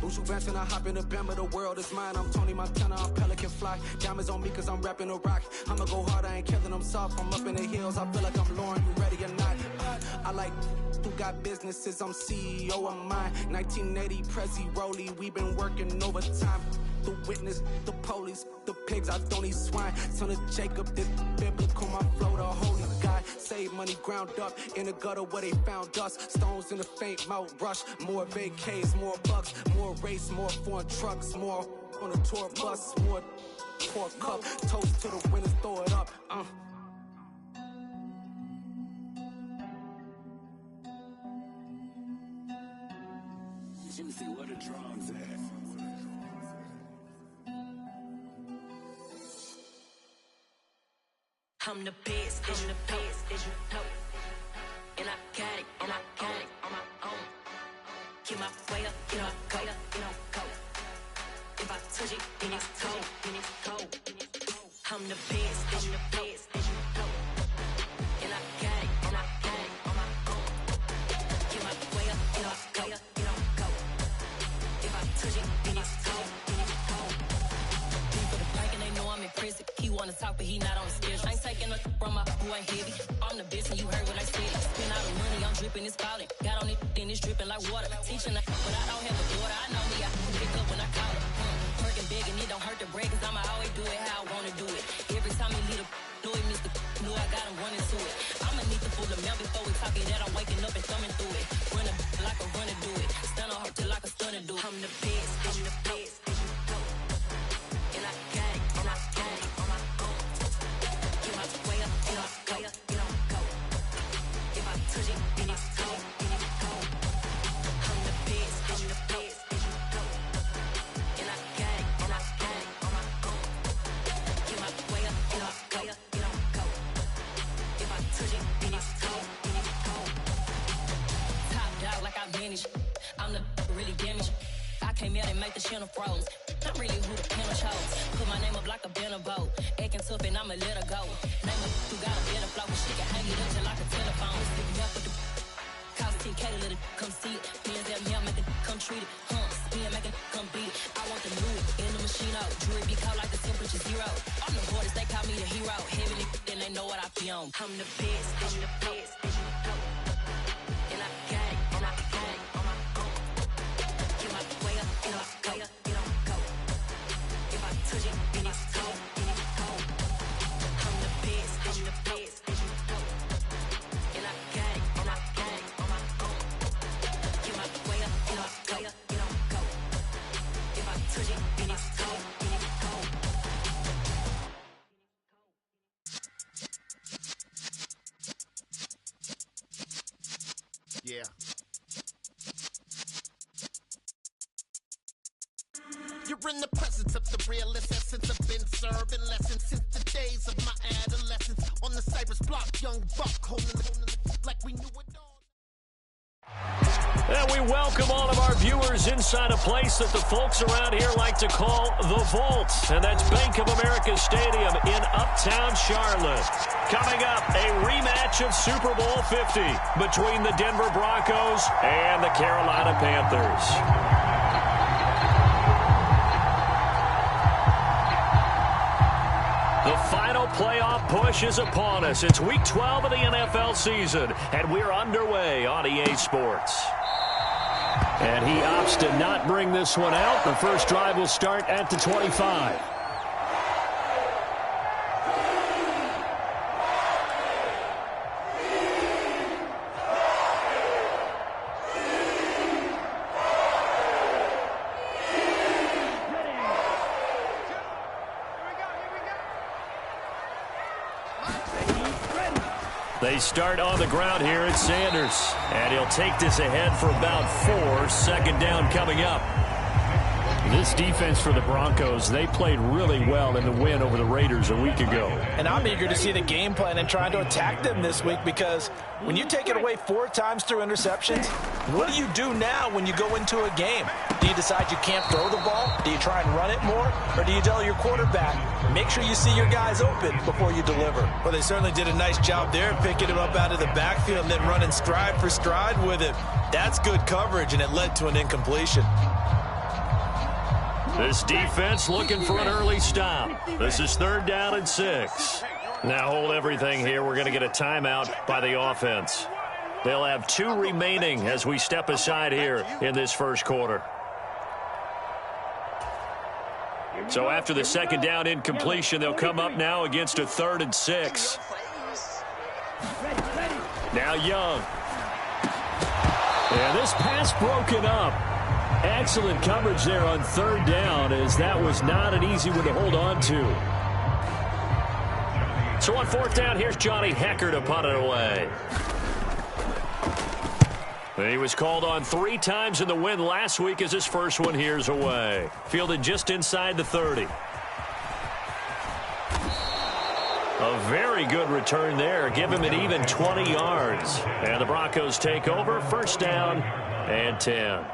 Buju Banton, I hop in the Bama, the world is mine. I'm Tony Montana, I'm Pelican Fly. Diamonds on me cause I'm rapping a rock. I'ma go hard, I ain't killing them soft. I'm up in the hills, I feel like I'm Lauren, you ready or not? I like who got businesses, I'm CEO of mine. 1980 Prezi Rolly, we been working overtime. The witness, the police, the pigs, I don't eat swine. Son of Jacob, this biblical, my flow, the holy God. Save money ground up in the gutter where they found us. Stones in the faint mouth rush. More vacays, more bucks, more race, more foreign trucks, more on the tour bus, more pour cup. Toast to the winners, throw it up. Let me see where the drums at. I'm the best, I'm the best, as you know. And I got it, and I got it on my own. Get my way up, get my go, go. If I touch it, then it's cold, then it's cold. I'm the best, I'm the best, as you know. And I got it, and I got it on my own. Get my way up, get my go, go. If I touch it, then it's cold, then it's cold. People the bike and they know I'm in prison. He wanna talk, but he not on the schedule. I ain't taking a from my boy heavy. I'm the best and you heard what I said. Spend all the money, I'm dripping, it's falling. Got on it, then it's dripping like water. Teaching but I don't have a daughter. I know me, I can pick up when I call her. Working big and it don't hurt to break, cause I'ma always do it how I wanna do it. Every time he lead a know it, Mr. Know I got him running to it. I'ma need to full of milk before we talk it that I'm waking up and thumbing through it. Run a like a runner do it. Stun on her till like a stunner do it. I'm the best, I'm the best, as you know. And I got it, and I got it on my own. Get my way up, get my go, go. If I touch it, then it's cold, then it's cold. I'm the best, I'm the best, as you know. And I got it, and I got it on my own. Get my way up, get my go, go. If I touch it, then it's cold, then it's cold. Top dog like I manage. I'm the really damaged. I came out and make the channel froze. I'm really who the panel chose. Put my name up like a banner boat. Acting tough and I'ma let her go. Name her who got a better flow. She can hang it up just like a telephone. Stick me up with the cost 10K to let it come see it. Hands at me, I make it come treat it. Spin, make it come beat it. I want the new in the machine out. Jewelry be cold like the temperature zero. I'm the hardest, they call me the hero. Heavily, then they know what I be on. I'm the best, I'm the best, as you know. And I got it, and I got it on my own. Get my way up, get my go, go. If I touch it, then it's cold, then it's cold. I'm the best, I'm the best, as you know. And I got it, and I got it on my own. Get my way up, get my go, go. If I touch it, then it's cold, then it's cold. Yeah. You're in the presence of the realest essence. I've been serving lessons since the days of my adolescence. On the Cypress block, young buck, holding it like we knew it all. And we welcome all of our viewers inside a place that the folks around here like to call the Vault. And that's Bank of America Stadium in Uptown Charlotte. Coming up, a rematch of Super Bowl 50 between the Denver Broncos and the Carolina Panthers. The final playoff push is upon us. It's Week 12 of the NFL season, and we're underway on EA Sports. And he opts to not bring this one out. The first drive will start at the 25. They start on the ground here at Sanders. And he'll take this ahead for about 4. Second down coming up. This defense for the Broncos, they played really well in the win over the Raiders a week ago. And I'm eager to see the game plan and trying to attack them this week, because when you take it away 4 times through interceptions, what do you do now when you go into a game? Do you decide you can't throw the ball? Do you try and run it more? Or do you tell your quarterback, make sure you see your guys open before you deliver? Well, they certainly did a nice job there, picking him up out of the backfield and then running stride for stride with him. That's good coverage, and it led to an incompletion. This defense looking for an early stop. This is 3rd down and 6. Now hold everything here. We're going to get a timeout by the offense. They'll have 2 remaining as we step aside here in this first quarter. So after the 2nd down incompletion, they'll come up now against a 3rd and 6. Now Young. And this pass broken up. Excellent coverage there on 3rd down, as that was not an easy one to hold on to. So on 4th down, here's Johnny Hecker to punt it away. He was called on 3 times in the win last week as his first one here's away. Fielded just inside the 30. A very good return there. Give him an even 20 yards. And the Broncos take over. 1st down and 10.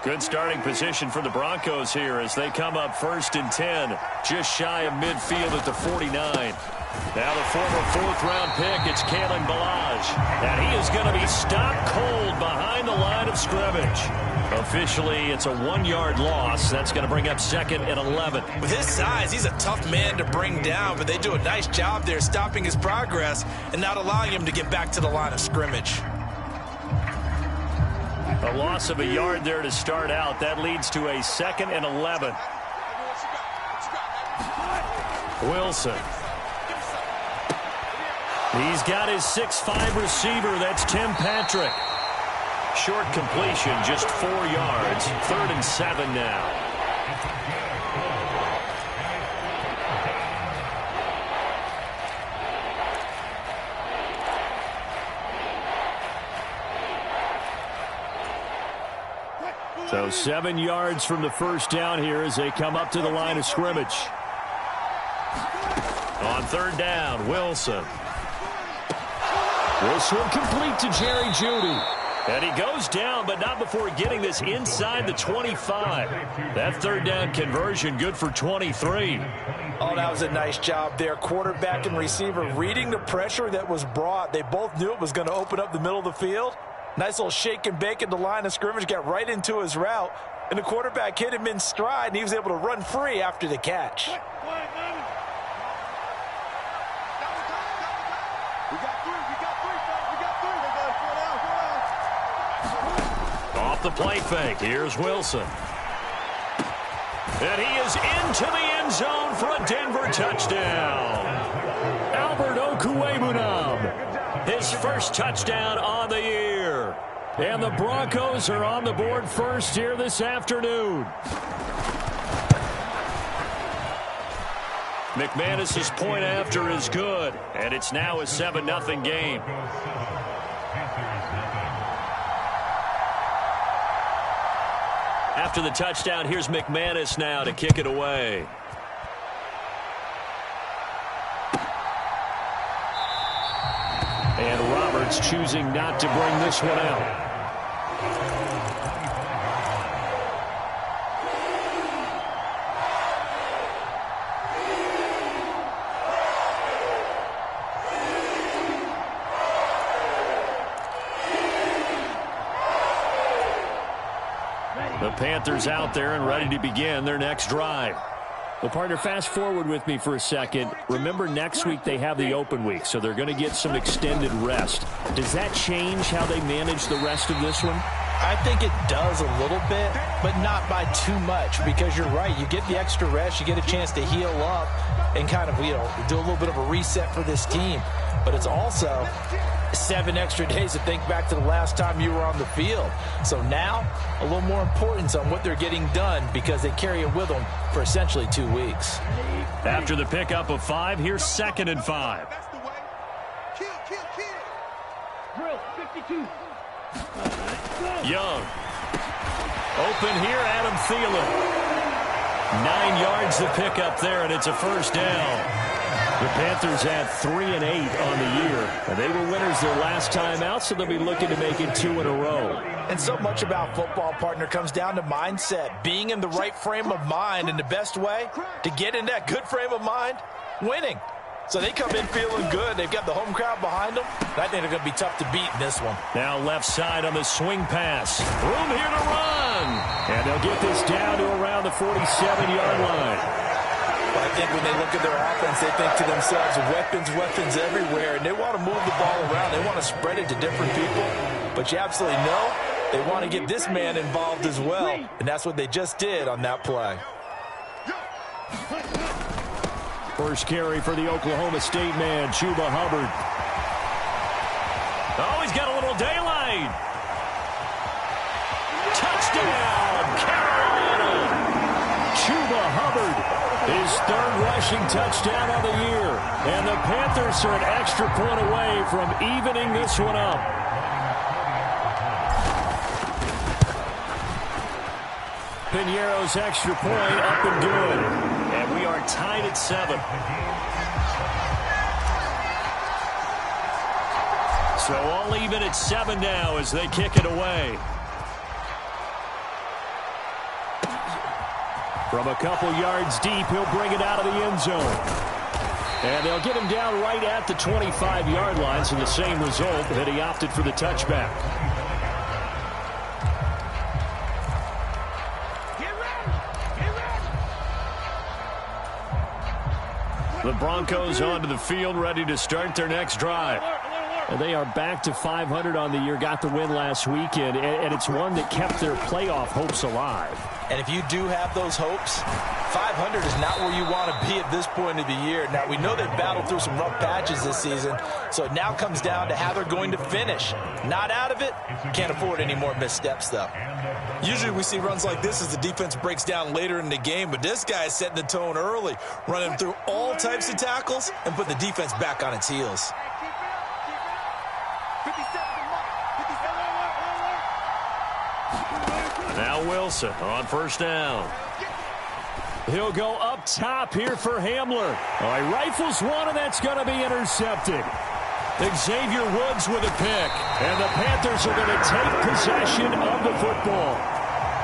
Good starting position for the Broncos here as they come up 1st and 10, just shy of midfield at the 49. Now the former 4th-round pick, it's Kalen Ballage, and he is going to be stopped cold behind the line of scrimmage. Officially, it's a 1-yard loss. That's going to bring up 2nd and 11. With his size, he's a tough man to bring down, but they do a nice job there stopping his progress and not allowing him to get back to the line of scrimmage. A loss of a yard there to start out. That leads to a 2nd and 11. Wilson. He's got his 6'5" receiver. That's Tim Patrick. Short completion, just 4 yards. 3rd and 7 now. So 7 yards from the 1st down here as they come up to the line of scrimmage. On 3rd down, Wilson. This one complete to Jerry Jeudy. And he goes down, but not before getting this inside the 25. That 3rd down conversion good for 23. Oh, that was a nice job there. Quarterback and receiver reading the pressure that was brought. They both knew it was going to open up the middle of the field. Nice little shake and bake at the line of scrimmage, got right into his route, and the quarterback hit him in stride, and he was able to run free after the catch. Off the play fake, here's Wilson. And he is into the end zone for a Denver touchdown. Albert Okwuegbunam, his first touchdown on the year. And the Broncos are on the board first here this afternoon. McManus's point after is good, and it's now a 7-0 game. After the touchdown, here's McManus now to kick it away. And Roberts choosing not to bring this one out. The Panthers out there and ready to begin their next drive. Well, partner, fast forward with me for a second. Remember, next week they have the open week, so they're going to get some extended rest. Does that change how they manage the rest of this one? I think it does a little bit, but not by too much, because you're right. You get the extra rest, you get a chance to heal up and kind of, do a little bit of a reset for this team. But it's also 7 extra days to think back to the last time you were on the field. So now, a little more importance on what they're getting done because they carry it with them for essentially 2 weeks. After the pickup of 5, here's 2nd and 5. Young. Open here, Adam Thielen. 9 yards to pick up there, and it's a 1st down. The Panthers at 3-8 on the year. And they were winners their last time out, so they'll be looking to make it 2 in a row. And so much about football, partner, comes down to mindset. Being in the right frame of mind, and the best way to get in that good frame of mind, winning. So they come in feeling good. They've got the home crowd behind them. I think they're going to be tough to beat in this one. Now left side on the swing pass. Room here to run. And they'll get this down to around the 47-yard line. I think when they look at their offense, they think to themselves, weapons everywhere, and they want to move the ball around. They want to spread it to different people, but you absolutely know they want to get this man involved as well, and that's what they just did on that play. First carry for the Oklahoma State man, Chuba Hubbard. Oh, he's got a little daylight. Touchdown, Carolina. Chuba Hubbard. His third rushing touchdown of the year. And the Panthers are an extra point away from evening this one up. Piñeiro's extra point up and good. And we are tied at 7. So all even at 7 now as they kick it away. From a couple yards deep, he'll bring it out of the end zone. And they'll get him down right at the 25-yard line, so the same result that he opted for the touchback. The Broncos onto the field, ready to start their next drive. And they are back to 500 on the year, got the win last weekend, and it's one that kept their playoff hopes alive. And if you do have those hopes, 500 is not where you want to be at this point of the year. Now, we know they've battled through some rough patches this season, so it now comes down to how they're going to finish. Not out of it, can't afford any more missteps, though. Usually we see runs like this as the defense breaks down later in the game, but this guy is setting the tone early, running through all types of tackles and put the defense back on its heels. Now Wilson on first down. He'll go up top here for Hamler. Oh, he rifles one, and that's going to be intercepted. Xavier Woods with a pick. And the Panthers are going to take possession of the football.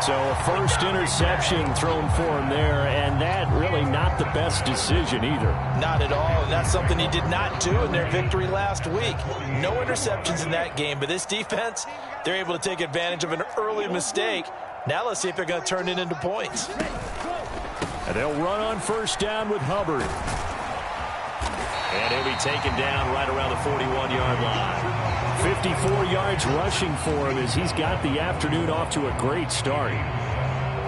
So a first interception thrown for him there, and that really not the best decision either. Not at all, and that's something he did not do in their victory last week. No interceptions in that game, but this defense, they're able to take advantage of an early mistake. Now let's see if they're going to turn it into points. And they'll run on first down with Hubbard. And he'll be taken down right around the 41-yard line. 54 yards rushing for him as he's got the afternoon off to a great start.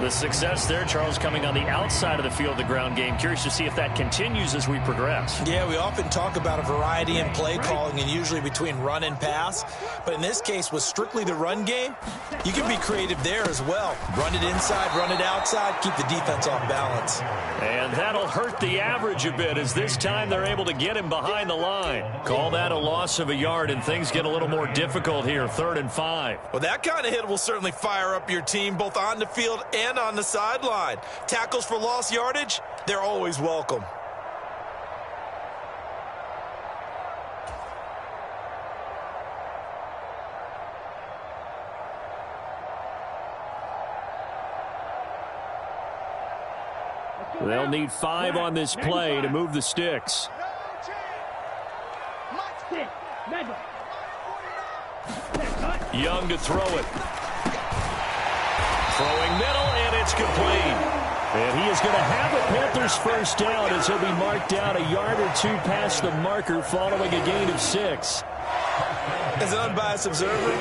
The success there, Charles, coming on the outside of the field, the ground game. Curious to see if that continues as we progress. Yeah, we often talk about a variety in play calling and usually between run and pass. But in this case, with strictly the run game, you can be creative there as well. Run it inside, run it outside, keep the defense off balance. And that'll hurt the average a bit as this time they're able to get him behind the line. Call that a loss of a yard, and things get a little more difficult here, 3rd and 5. Well, that kind of hit will certainly fire up your team both on the field and on the sideline. Tackles for lost yardage, they're always welcome. They'll need 5 on this play to move the sticks. Young to throw it. Throwing middle, and it's complete. And he is going to have the Panthers first down as he'll be marked down a yard or 2 past the marker following a gain of 6. As an unbiased observer,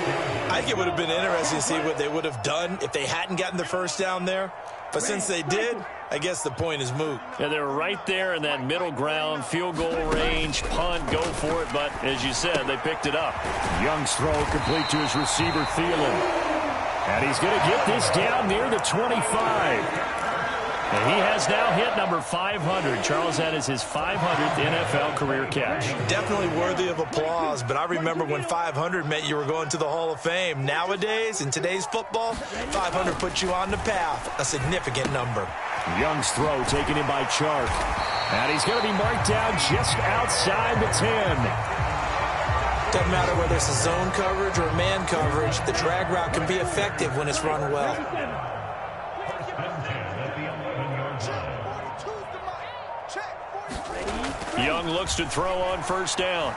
I think it would have been interesting to see what they would have done if they hadn't gotten the first down there. But since they did, I guess the point is moot. Yeah, they're right there in that middle ground, field goal range, punt, go for it. But as you said, they picked it up. Young's throw complete to his receiver, Thielen. And he's going to get this down near the 25. And he has now hit number 500. Charles, that is his 500th NFL career catch. Definitely worthy of applause, but I remember when 500 meant you were going to the Hall of Fame. Nowadays, in today's football, 500 puts you on the path, a significant number. Young's throw taken in by Chark. And he's going to be marked down just outside the 10. Doesn't matter whether it's a zone coverage or man coverage, the drag route can be effective when it's run well. Young looks to throw on first down.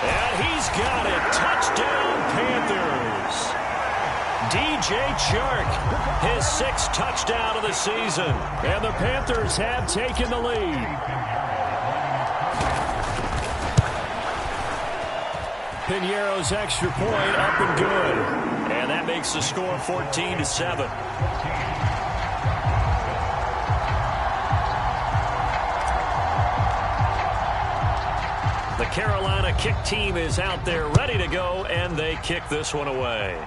And he's got it. Touchdown, Panthers. DJ Chark, his 6th touchdown of the season. And the Panthers have taken the lead. Piñeiro's extra point up and good. And that makes the score 14-7. The Carolina kick team is out there ready to go, and they kick this one away.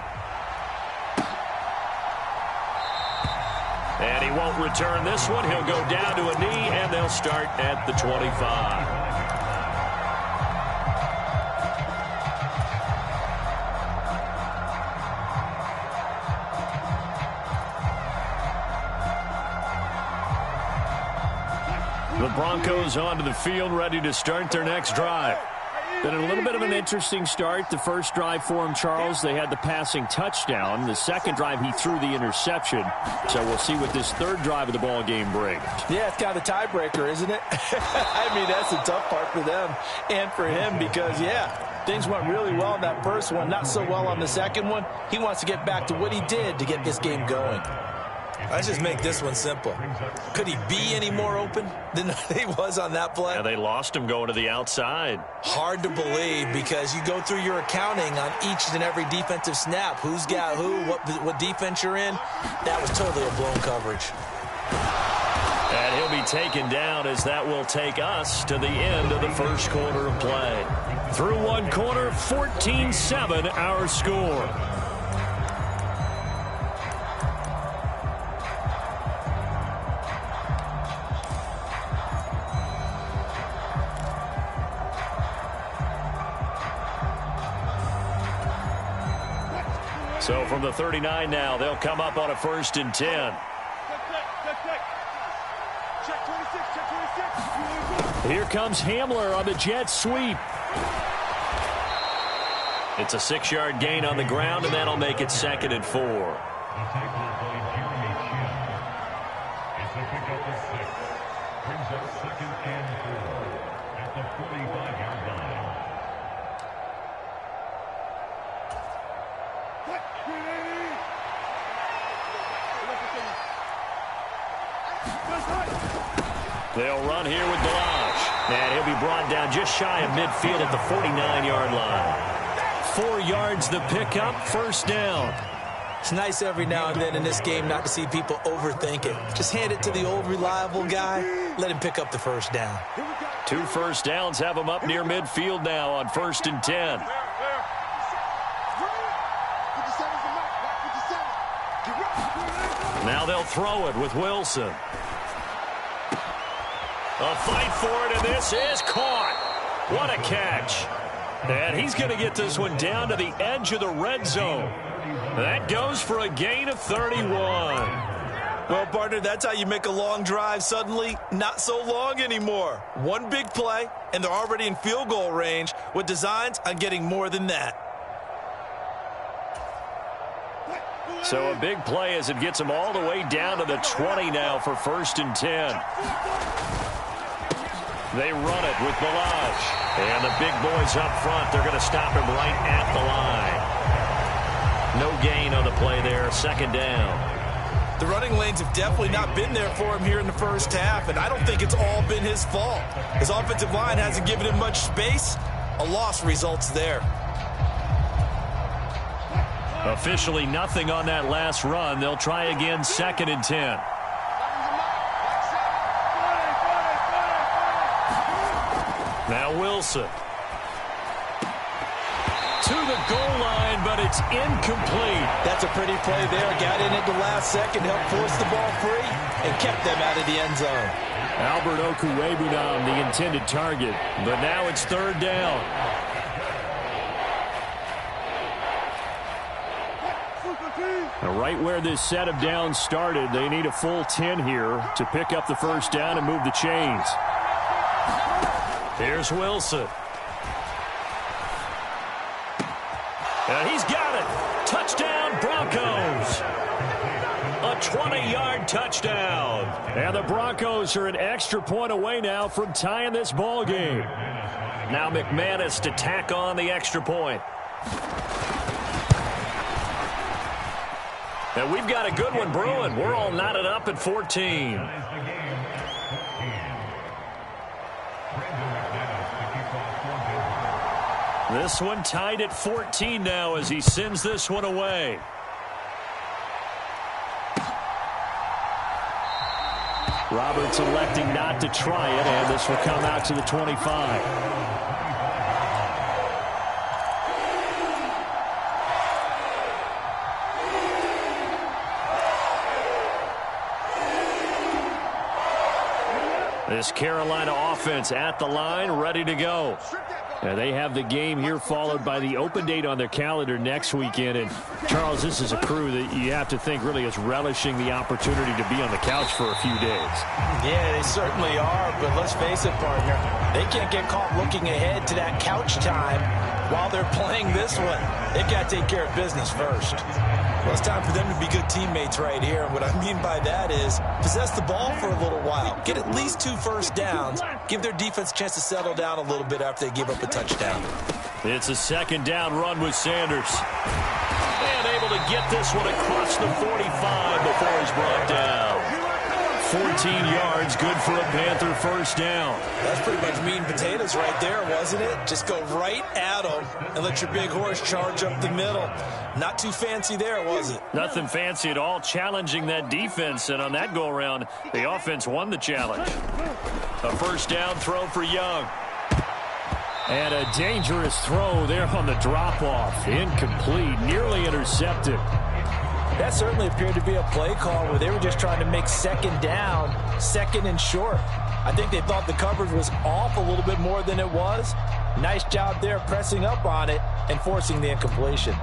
And he won't return this one. He'll go down to a knee, and they'll start at the 25. The Broncos onto the field, ready to start their next drive. Been a little bit of an interesting start. The first drive for him, Charles, they had the passing touchdown. The second drive, he threw the interception. So we'll see what this third drive of the ball game brings. Yeah, it's kind of a tiebreaker, isn't it? I mean, that's the tough part for them and for him because, yeah, things went really well in that first one, not so well on the second one. He wants to get back to what he did to get this game going. Let's just make this one simple. Could he be any more open than he was on that play? Yeah, they lost him going to the outside. Hard to believe because you go through your accounting on each and every defensive snap. Who's got who, what defense you're in. That was totally a blown coverage. And he'll be taken down as that will take us to the end of the first quarter of play. Through one quarter, 14-7 our score. So from the 39 now, they'll come up on a 1st and 10. Here comes Hamler on the jet sweep. It's a 6-yard gain on the ground, and that'll make it 2nd and 4. They'll run here with Balazs. And he'll be brought down just shy of midfield at the 49-yard line. 4 yards the pickup, 1st down. It's nice every now and then in this game not to see people overthink it. Just hand it to the old reliable guy. Let him pick up the 1st down. 2 first downs have him up near midfield now on 1st and 10. Now they'll throw it with Wilson. A fight for it, and this is caught. What a catch. And he's going to get this one down to the edge of the red zone. That goes for a gain of 31. Well, partner, that's how you make a long drive suddenly not so long anymore. One big play, and they're already in field goal range with designs on getting more than that. So a big play as it gets them all the way down to the 20 now for 1st and 10. They run it with Balazs. And the big boys up front, they're going to stop him right at the line. No gain on the play there, 2nd down. The running lanes have definitely not been there for him here in the first half, and I don't think it's all been his fault. His offensive line hasn't given him much space. A loss results there. Officially nothing on that last run. They'll try again, 2nd and 10. Now Wilson. to the goal line, but it's incomplete. That's a pretty play there. Got in at the last second, helped force the ball free, and kept them out of the end zone. Albert Okwuegbunam, the intended target, but now it's third down. Right where this set of downs started, they need a full 10 here to pick up the first down and move the chains. Here's Wilson. And he's got it. Touchdown, Broncos. A 20-yard touchdown. And the Broncos are an extra point away now from tying this ball game. Now McManus to tack on the extra point. And we've got a good one brewing. We're all knotted up at 14. This one tied at 14 now as he sends this one away. Roberts electing not to try it, and this will come out to the 25. This Carolina offense at the line, ready to go. And they have the game here followed by the open date on their calendar next weekend. And, Charles, this is a crew that you have to think really is relishing the opportunity to be on the couch for a few days. Yeah, they certainly are, but let's face it, partner, they can't get caught looking ahead to that couch time while they're playing this one. They've got to take care of business first. Well, it's time for them to be good teammates right here. And what I mean by that is possess the ball for a little while. Get at least 2 first downs. Give their defense a chance to settle down a little bit after they give up a touchdown. It's a second down run with Sanders. And able to get this one across the 45 before he's brought down. 14 yards, good for a Panther first down. That's pretty much meat and potatoes right there, wasn't it? Just go right at them and let your big horse charge up the middle. Not too fancy there, was it? Nothing fancy at all, challenging that defense, and on that go-around, the offense won the challenge. A first down throw for Young. And a dangerous throw there on the drop-off. Incomplete, nearly intercepted. That certainly appeared to be a play call where they were just trying to make second down, second and short. I think they thought the coverage was off a little bit more than it was. Nice job there pressing up on it and forcing the incompletion.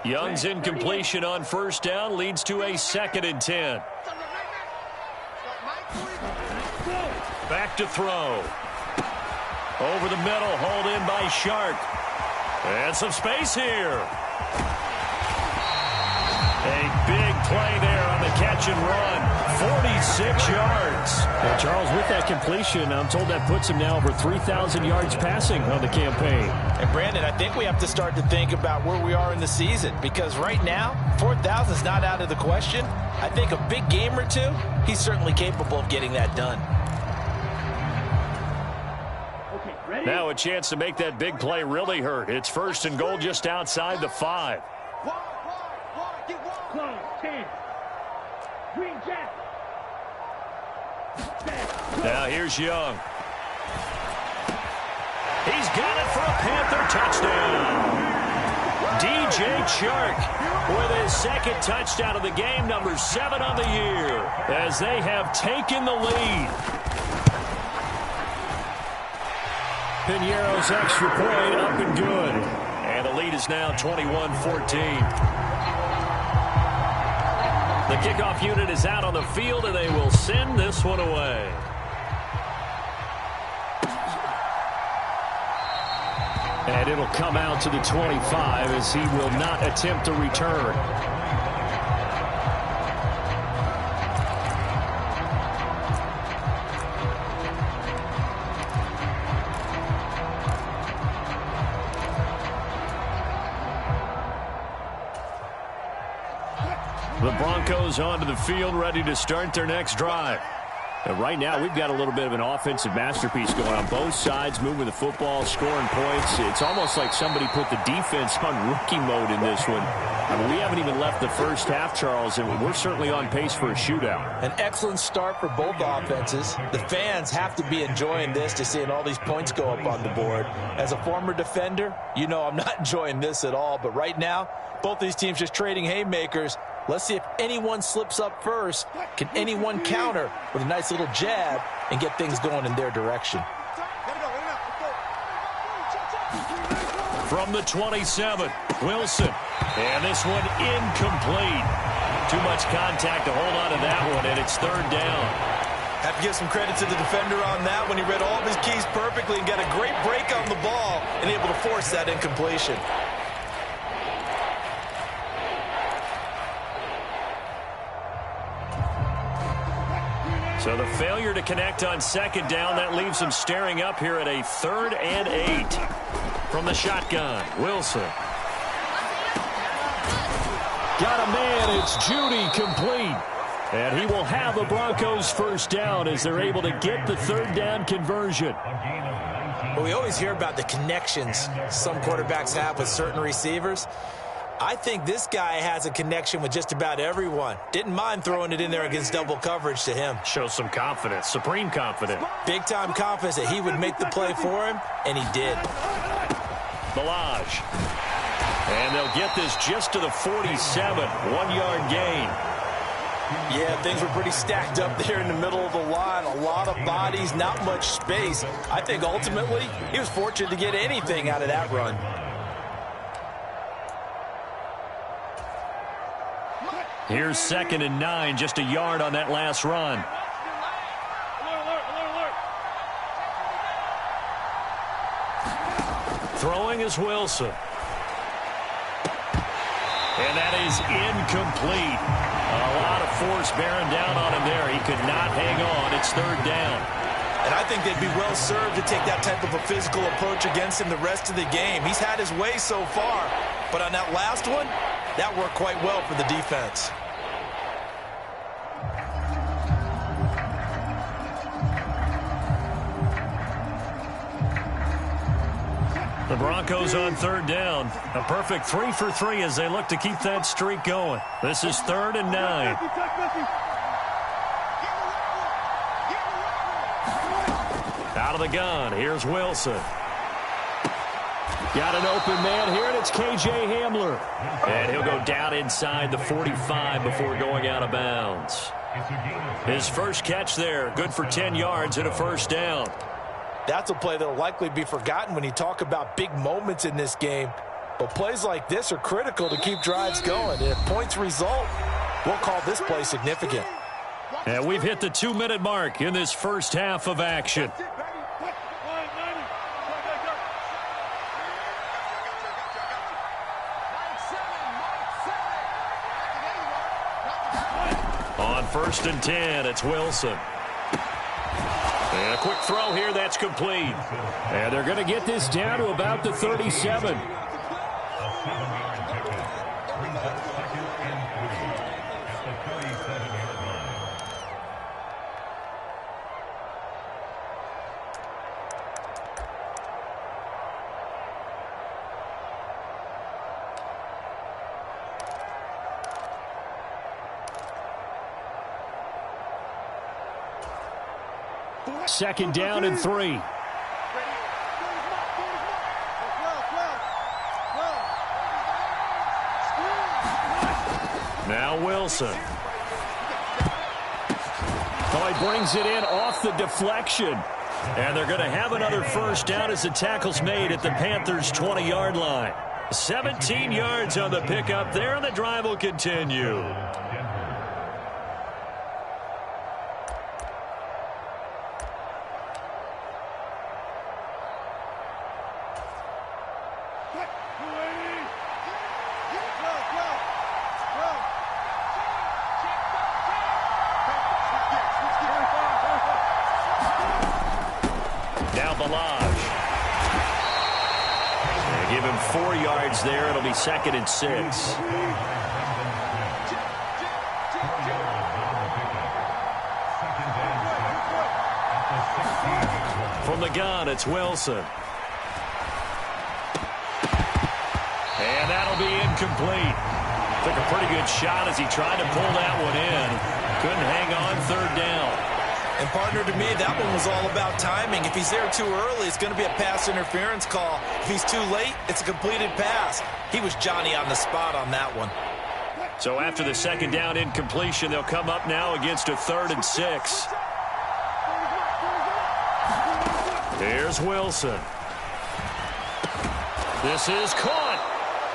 Young's incompletion on first down leads to a 2nd and 10. Back to throw. Over the middle, hauled in by Shark. And some space here. A big play there on the catch and run. 46 yards. Well, Charles, with that completion, I'm told that puts him now over 3,000 yards passing on the campaign. And, Brandon, I think we have to start to think about where we are in the season, because right now, 4,000 is not out of the question. I think a big game or two, he's certainly capable of getting that done. Now a chance to make that big play really hurt. It's 1st and goal just outside the 5. Now here's Young. He's got it for a Panther touchdown. DJ Chark with his 2nd touchdown of the game, number 7 on the year, as they have taken the lead. Piñeiro's extra point up and good. And the lead is now 21-14. The kickoff unit is out on the field, and they will send this one away. And it'll come out to the 25 as he will not attempt to return. The Broncos onto the field, ready to start their next drive. And right now, we've got a little bit of an offensive masterpiece going on both sides, moving the football, scoring points. It's almost like somebody put the defense on rookie mode in this one. I mean, we haven't even left the first half, Charles, and we're certainly on pace for a shootout. An excellent start for both offenses. The fans have to be enjoying this to seeing all these points go up on the board. As a former defender, you know I'm not enjoying this at all. But right now, both these teams just trading haymakers. Let's see if anyone slips up first. Can anyone counter with a nice little jab and get things going in their direction? From the 27, Wilson. And this one incomplete. Too much contact to hold on to that one, and it's third down. Have to give some credit to the defender on that when he read all of his keys perfectly and got a great break on the ball and able to force that incompletion. So the failure to connect on second down, that leaves them staring up here at a 3rd and 8. From the shotgun, Wilson. Got a man, it's Judy, complete. And he will have the Broncos first down as they're able to get the third down conversion. Well, we always hear about the connections some quarterbacks have with certain receivers. I think this guy has a connection with just about everyone. Didn't mind throwing it in there against double coverage to him. Shows some confidence, supreme confidence. Big-time confidence that he would make the play for him, and he did. Milage. And they'll get this just to the 47, 1-yard gain. Yeah, things were pretty stacked up there in the middle of the line. A lot of bodies, not much space. I think ultimately he was fortunate to get anything out of that run. Here's 2nd and 9, just a yard on that last run. Throwing is Wilson. And that is incomplete. A lot of force bearing down on him there. He could not hang on. It's third down. And I think they'd be well served to take that type of a physical approach against him the rest of the game. He's had his way so far. But on that last one, that worked quite well for the defense. The Broncos on third down. A perfect 3 for 3 as they look to keep that streak going. This is 3rd and 9. Out of the gun. Here's Wilson. Got an open man here, and it's K.J. Hamler. And he'll go down inside the 45 before going out of bounds. His first catch there, good for 10 yards and a first down. That's a play that will likely be forgotten when you talk about big moments in this game. But plays like this are critical to keep drives going. And if points result, we'll call this play significant. And we've hit the 2-minute mark in this first half of action. On 1st and 10, it's Wilson. And a quick throw here, that's complete. And they're going to get this down to about the 37. Second down and 3. Now Wilson. Oh, he brings it in off the deflection. And they're going to have another first down as the tackle's made at the Panthers' 20-yard line. 17 yards on the pickup there, and the drive will continue. Give him 4 yards there. It'll be 2nd and 6. From the gun, it's Wilson. And that'll be incomplete. Took a pretty good shot as he tried to pull that one in. Couldn't hang on third down. And partner, to me, that one was all about timing. If he's there too early, it's going to be a pass interference call. If he's too late, it's a completed pass. He was Johnny on the spot on that one. So after the second down incompletion, they'll come up now against a 3rd and 6. Here's Wilson. This is caught.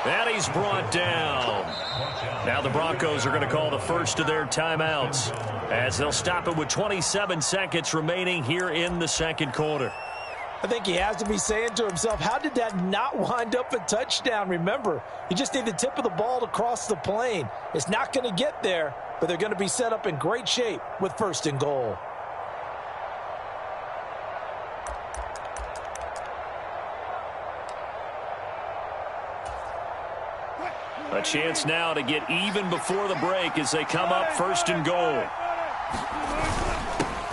And he's brought down. Now the Broncos are going to call the first of their timeouts as they'll stop it with 27 seconds remaining here in the second quarter. I think he has to be saying to himself, how did that not wind up a touchdown? Remember, you just need the tip of the ball to cross the plane. It's not going to get there, but they're going to be set up in great shape with 1st and goal. A chance now to get even before the break as they come up 1st and goal.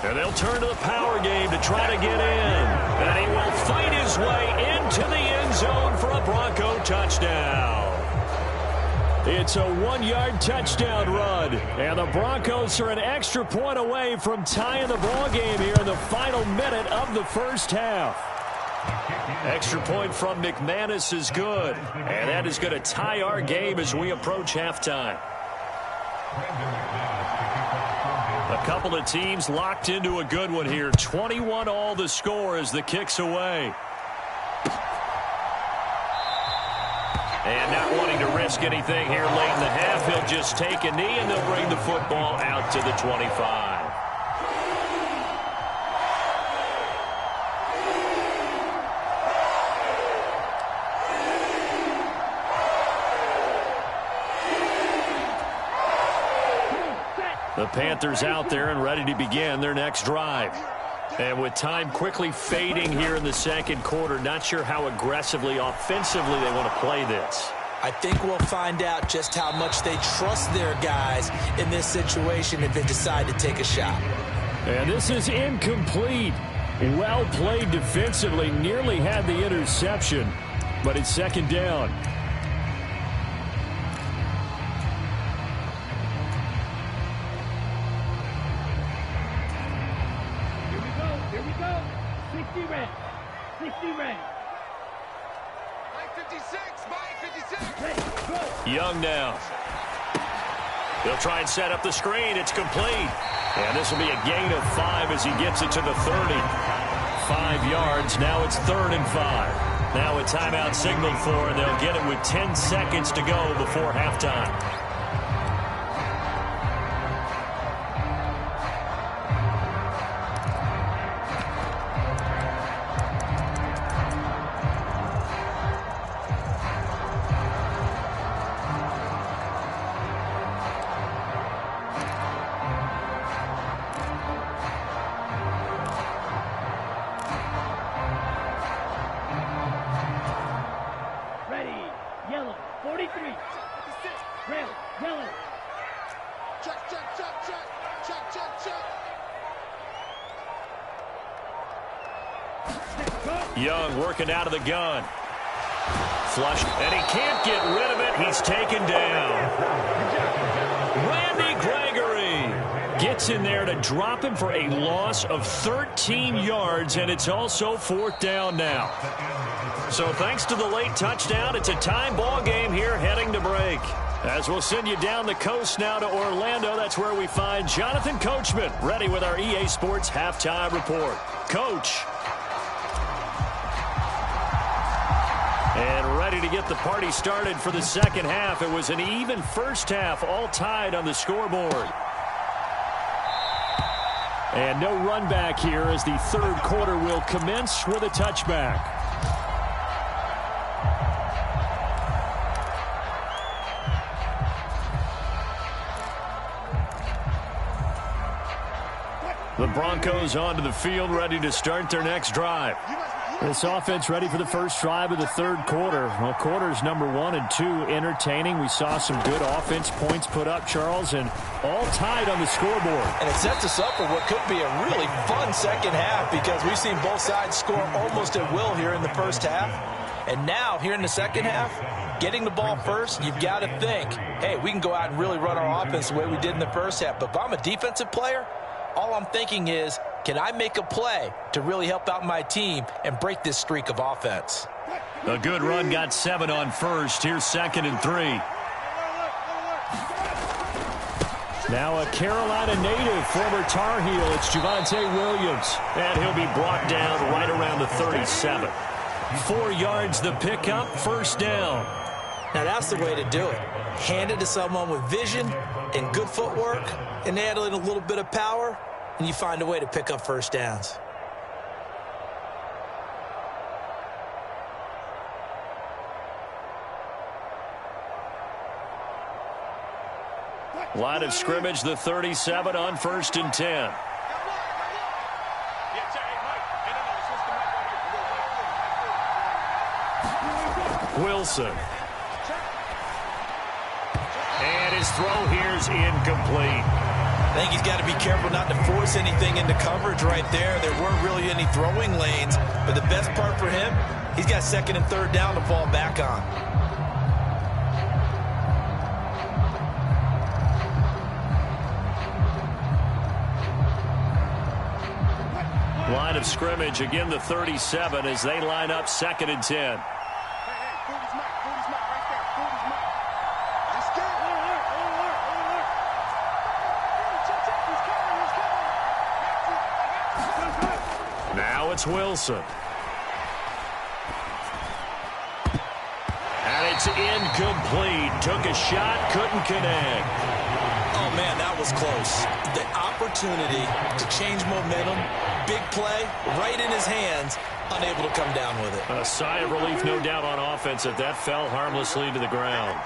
And they'll turn to the power game to try to get in. And he will fight his way into the end zone for a Bronco touchdown. It's a 1-yard touchdown run. And the Broncos are an extra point away from tying the ball game here in the final minute of the first half. Extra point from McManus is good. And that is going to tie our game as we approach halftime. A couple of teams locked into a good one here. 21 all the score as the kick's away. And not wanting to risk anything here late in the half, he'll just take a knee and they'll bring the football out to the 25. The Panthers out there and ready to begin their next drive. And with time quickly fading here in the second quarter, not sure how aggressively, offensively they want to play this. I think we'll find out just how much they trust their guys in this situation if they decide to take a shot. And this is incomplete. Well played defensively, nearly had the interception, but it's second down. Young now. They'll try and set up the screen. It's complete. And this will be a gain of 5 as he gets it to the 30. 5 yards. Now it's 3rd and 5. Now a timeout signaled for, and they'll get it with 10 seconds to go before halftime. Young working out of the gun. Flushed, and he can't get rid of it. He's taken down. Randy Gregory gets in there to drop him for a loss of 13 yards, and it's also 4th down now. So thanks to the late touchdown, it's a time ball game here heading to break. As we'll send you down the coast now to Orlando, that's where we find Jonathan Coachman, ready with our EA Sports halftime report. Coach. And ready to get the party started for the second half. It was an even first half, all tied on the scoreboard. And no run back here as the third quarter will commence with a touchback. The Broncos onto the field, ready to start their next drive. This offense ready for the first drive of the third quarter. Well, quarters number 1 and 2 entertaining. We saw some good offense points put up, Charles, and all tied on the scoreboard. And it sets us up for what could be a really fun second half because we've seen both sides score almost at will here in the first half. And now, here in the second half, getting the ball first, you've got to think, hey, we can go out and really run our offense the way we did in the first half. But if I'm a defensive player, all I'm thinking is, can I make a play to really help out my team and break this streak of offense? A good run got 7 on first. Here's 2nd and 3. Now a Carolina native, former Tar Heel. It's Javonte Williams. And he'll be brought down right around the 37. 4 yards the pickup, first down. Now that's the way to do it. Hand it to someone with vision and good footwork and add in a little bit of power, and you find a way to pick up first downs. Line of scrimmage, the 37 on 1st and 10. Wilson. And his throw here's incomplete. I think he's got to be careful not to force anything into coverage right there. There weren't really any throwing lanes, but the best part for him, he's got 2nd and 3rd down to fall back on. Line of scrimmage, again the 37 as they line up 2nd and 10. Now it's Wilson. And it's incomplete. Took a shot, couldn't connect. Oh, man, that was close. The opportunity to change momentum, big play, right in his hands, unable to come down with it. A sigh of relief, no doubt, on offense if that fell harmlessly to the ground.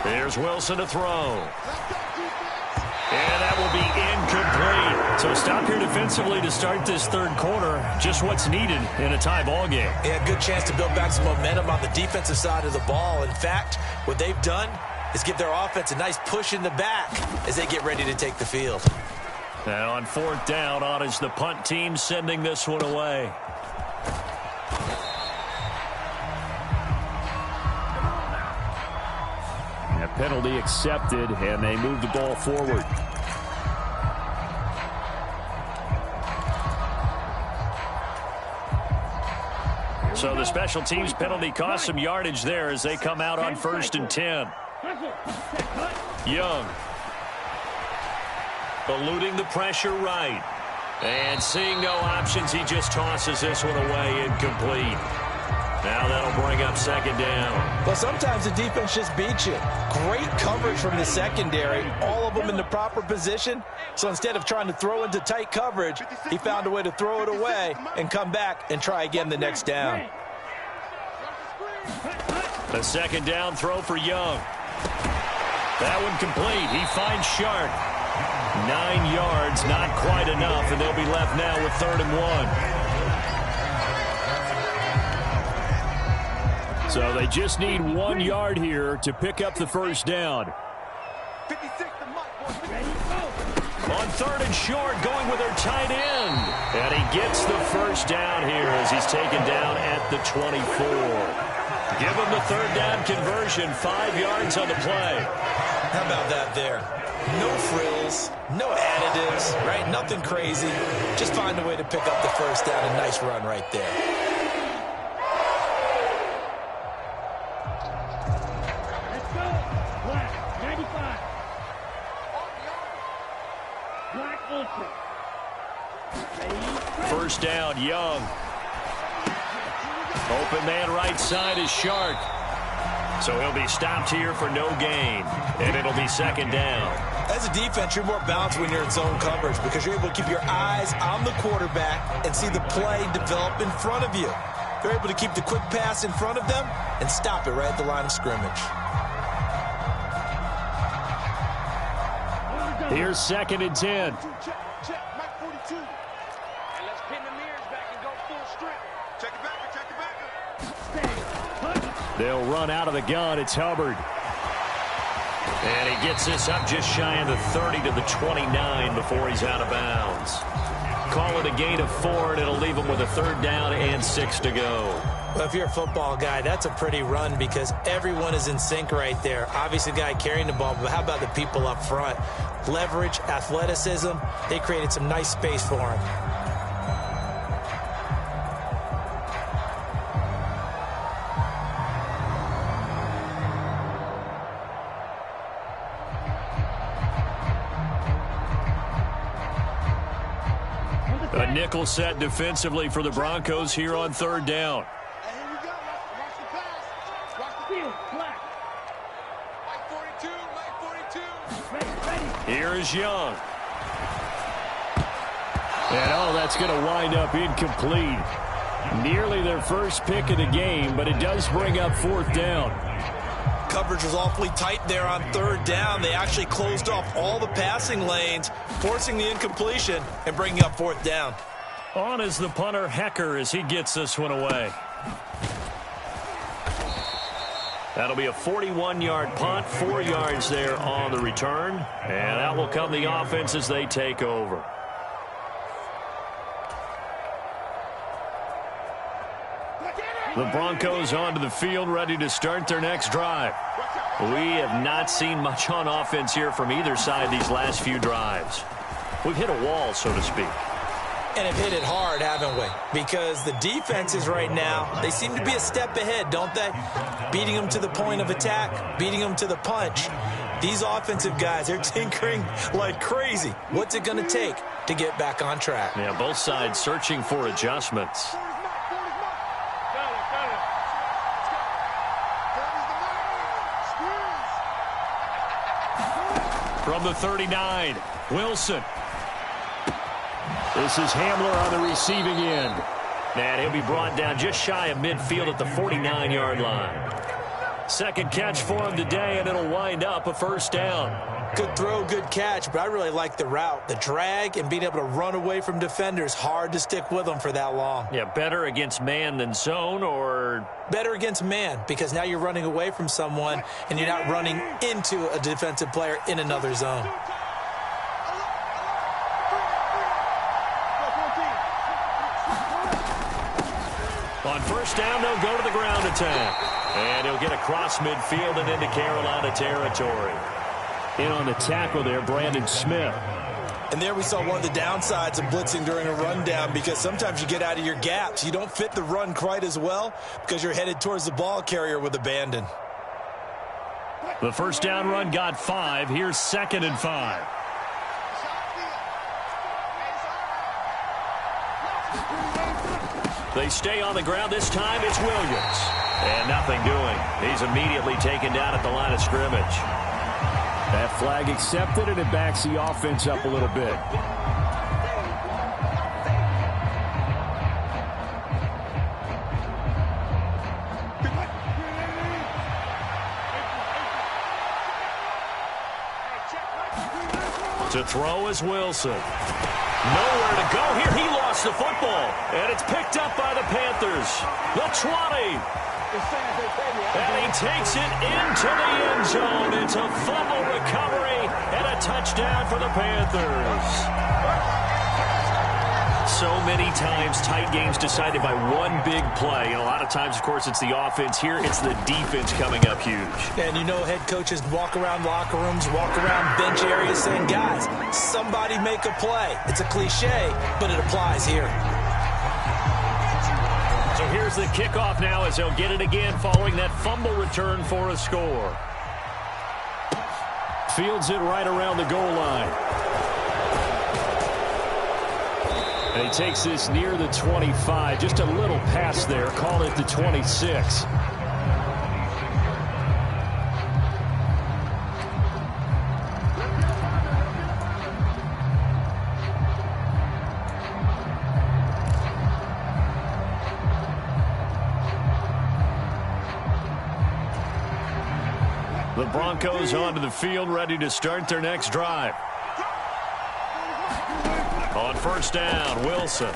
There's Wilson to throw. And that will be incomplete. So stop here defensively to start this third quarter. Just what's needed in a tie ball game. Yeah, good chance to build back some momentum on the defensive side of the ball. In fact, what they've done is give their offense a nice push in the back as they get ready to take the field. Now on 4th down, on is the punt team sending this one away. A penalty accepted, and they move the ball forward. So the special teams penalty cost some yardage there as they come out on 1st and 10. Young. Eluding the pressure right. And seeing no options, he just tosses this one away, incomplete. Now that'll bring up 2nd down. Well, sometimes the defense just beats you. Great coverage from the secondary, all of them in the proper position. So instead of trying to throw into tight coverage, he found a way to throw it away and come back and try again the next down. The 2nd down throw for Young. That one complete. He finds Sharp. 9 yards, not quite enough, and they'll be left now with 3rd and 1. So they just need 1 yard here to pick up the first down. On 3rd and short, going with their tight end. And he gets the first down here as he's taken down at the 24. Give him the 3rd down conversion, 5 yards on the play. How about that there? No frills, no additives, right? Nothing crazy. Just find a way to pick up the first down. A nice run right there. Let's go. Black, 95. Black ultra. First down, Young. Open man right side is Shark. So he'll be stopped here for no gain. And it'll be 2nd down. As a defense, you're more balanced when you're in zone coverage because you're able to keep your eyes on the quarterback and see the play develop in front of you. They're able to keep the quick pass in front of them and stop it right at the line of scrimmage. Here's 2nd and 10. Check, Mike 42. And let's pin the mirrors back and go full strip. Check it back. They'll run out of the gun. It's Hubbard. And he gets this up just shy of the 30 to the 29 before he's out of bounds. Call it a gain of 4, and it'll leave him with a 3rd down and 6 to go. Well, if you're a football guy, that's a pretty run because everyone is in sync right there. Obviously, the guy carrying the ball, but how about the people up front? Leverage, athleticism, they created some nice space for him. A nickel set defensively for the Broncos here on 3rd down. And here we go. Watch the pass. Watch the field. Black. Mike 42. Here is Young. And, that's going to wind up incomplete. Nearly their first pick of the game, but it does bring up 4th down. Coverage was awfully tight there on 3rd down. They actually closed off all the passing lanes, forcing the incompletion and bringing up 4th down. On is the punter, Hecker, as he gets this one away. That'll be a 41-yard punt, 4 yards there on the return. And out will come the offense as they take over. The Broncos onto the field, ready to start their next drive. We have not seen much on offense here from either side these last few drives. We've hit a wall, so to speak. And have hit it hard, haven't we? Because the defenses right now, they seem to be a step ahead, don't they? Beating them to the point of attack, beating them to the punch. These offensive guys, they're tinkering like crazy. What's it going to take to get back on track? Yeah, both sides searching for adjustments. From the 39, Wilson. This is Hamler on the receiving end. And he'll be brought down just shy of midfield at the 49-yard line. 2nd catch for him today, and it'll wind up a 1st down. Good throw, good catch, but I really like the route. The drag and being able to run away from defenders, hard to stick with them for that long. Yeah, better against man than zone, or? Better against man, because now you're running away from someone, and you're not running into a defensive player in another zone. On 1st down, they'll go to the ground attack. And he'll get across midfield and into Carolina territory. In on the tackle there, Brandon Smith. And there we saw one of the downsides of blitzing during a rundown, because sometimes you get out of your gaps. You don't fit the run quite as well because you're headed towards the ball carrier with abandon. The 1st down run got 5. Here's 2nd and 5. They stay on the ground. This time it's Williams. And nothing doing. He's immediately taken down at the line of scrimmage. That flag accepted, and it backs the offense up a little bit. To throw is Wilson. Nowhere to go here. He lost the football. And it's picked up by the Panthers. The 20. And he takes it into the end zone. It's a fumble recovery and a touchdown for the Panthers. So many times tight games decided by one big play. And a lot of times, of course, it's the offense. Here, it's the defense coming up huge. And you know head coaches walk around locker rooms, walk around bench areas saying, guys, somebody make a play. It's a cliche, but it applies here. So here's the kickoff now as they'll get it again following that fumble return for a score. Fields it right around the goal line. And he takes this near the 25. Just a little pass there. Call it the 26. The Broncos onto the field, ready to start their next drive. On first down, Wilson.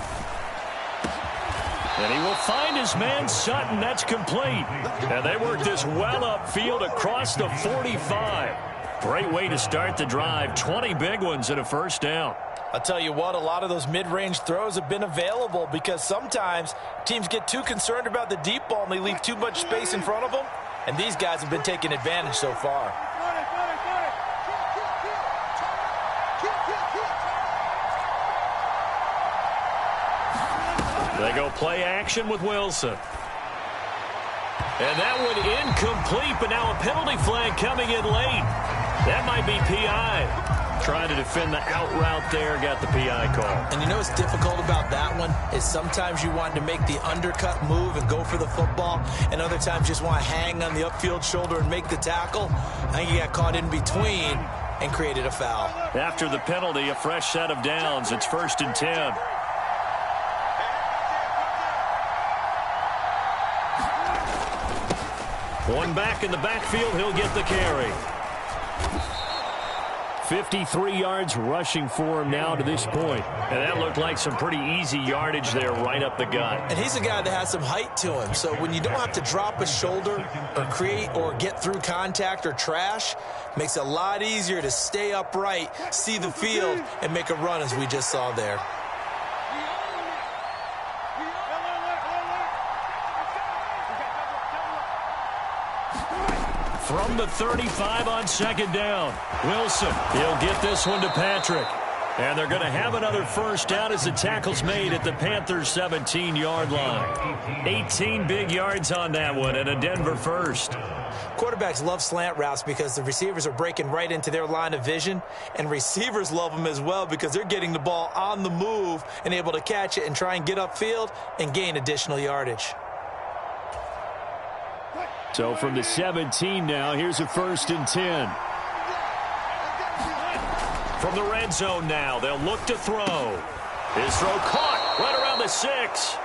And he will find his man Sutton. That's complete. And they work this well upfield across the 45. Great way to start the drive. 20 big ones and a first down. I'll tell you what, a lot of those mid-range throws have been available because sometimes teams get too concerned about the deep ball and they leave too much space in front of them. And these guys have been taking advantage so far. They go play action with Wilson. And that one incomplete, but now a penalty flag coming in late. That might be PI. Trying to defend the out route there, got the PI call. And you know what's difficult about that one is sometimes you want to make the undercut move and go for the football, and other times you just want to hang on the upfield shoulder and make the tackle. I think he got caught in between and created a foul. After the penalty, a fresh set of downs. It's 1st and 10. One back in the backfield, he'll get the carry. 53 yards rushing for him now to this point. And that looked like some pretty easy yardage there right up the gut. And he's a guy that has some height to him. So when you don't have to drop a shoulder or create or get through contact or trash, makes it a lot easier to stay upright, see the field, and make a run as we just saw there. From the 35 on 2nd down. Wilson, he'll get this one to Patrick. And they're going to have another first down as the tackle's made at the Panthers' 17-yard line. 18 big yards on that one and a Denver first. Quarterbacks love slant routes because the receivers are breaking right into their line of vision, and receivers love them as well because they're getting the ball on the move and able to catch it and try and get upfield and gain additional yardage. So from the 17 now, here's a 1st and 10. From the red zone now, they'll look to throw. His throw caught right around the 6.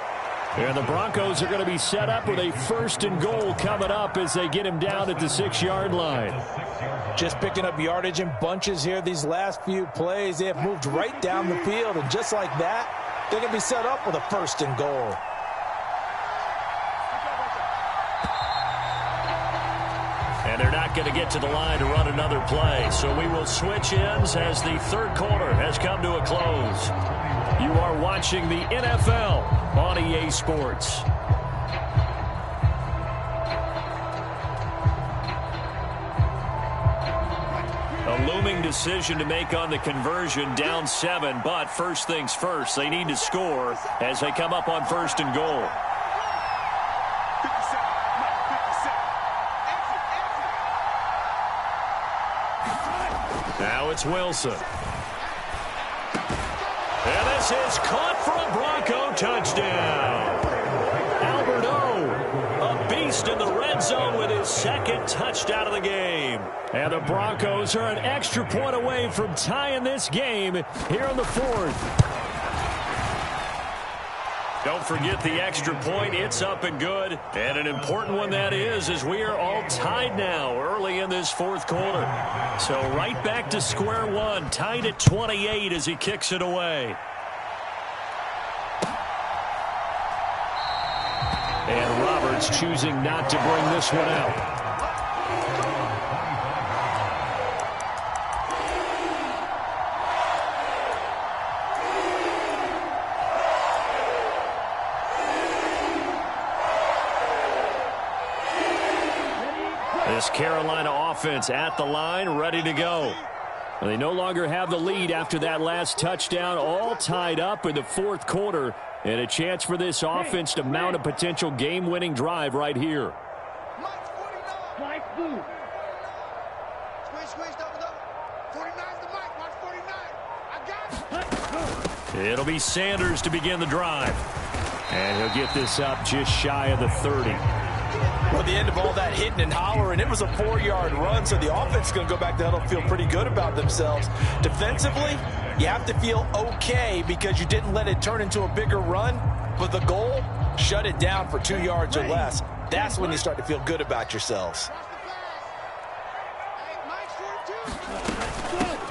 And the Broncos are going to be set up with a 1st and goal coming up as they get him down at the 6-yard line. Just picking up yardage in bunches here these last few plays. They have moved right down the field, and just like that, they're going to be set up with a 1st and goal. And they're not going to get to the line to run another play. So we will switch ends as the 3rd quarter has come to a close. You are watching the NFL on EA Sports. A looming decision to make on the conversion, down 7. But first things first, they need to score as they come up on 1st and goal. Now it's Wilson. And this is caught for a Bronco touchdown. Alberto, a beast in the red zone with his 2nd touchdown of the game. And the Broncos are an extra point away from tying this game here in the 4th. Don't forget the extra point. It's up and good. And an important one that is, as we are all tied now early in this 4th quarter. So right back to square one, tied at 28 as he kicks it away. And Roberts choosing not to bring this one out. This Carolina offense at the line, ready to go. And they no longer have the lead after that last touchdown, all tied up in the 4th quarter. And a chance for this offense to mount a potential game-winning drive right here. It'll be Sanders to begin the drive. And he'll get this up just shy of the 30. Well, the end of all that hitting and hollering, it was a 4-yard run, so the offense is going to go back to huddle, feel pretty good about themselves. Defensively, you have to feel okay because you didn't let it turn into a bigger run, but the goal, shut it down for 2 yards or less. That's when you start to feel good about yourselves.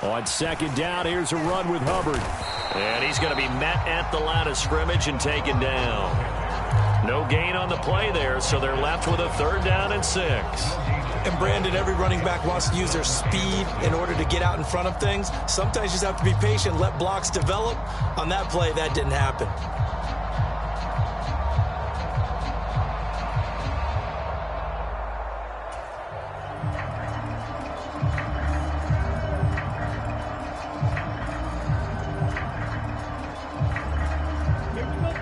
On second down, here's a run with Hubbard. And he's going to be met at the line of scrimmage and taken down. No gain on the play there, so they're left with a 3rd down and 6. And Brandon, every running back wants to use their speed in order to get out in front of things. Sometimes you just have to be patient, let blocks develop. On that play, that didn't happen.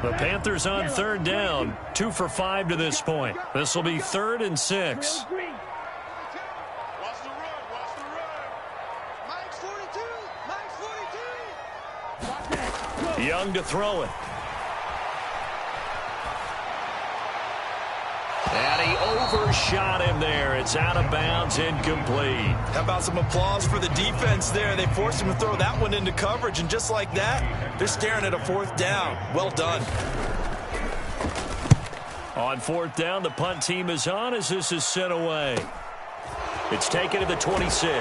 The Panthers on 3rd down, 2 for 5 to this point. This will be 3rd and 6. Young to throw it. And he overshot him there. It's out of bounds, incomplete. How about some applause for the defense there? They forced him to throw that one into coverage, and just like that, they're staring at a 4th down. Well done. On 4th down, the punt team is on as this is sent away. It's taken to the 26.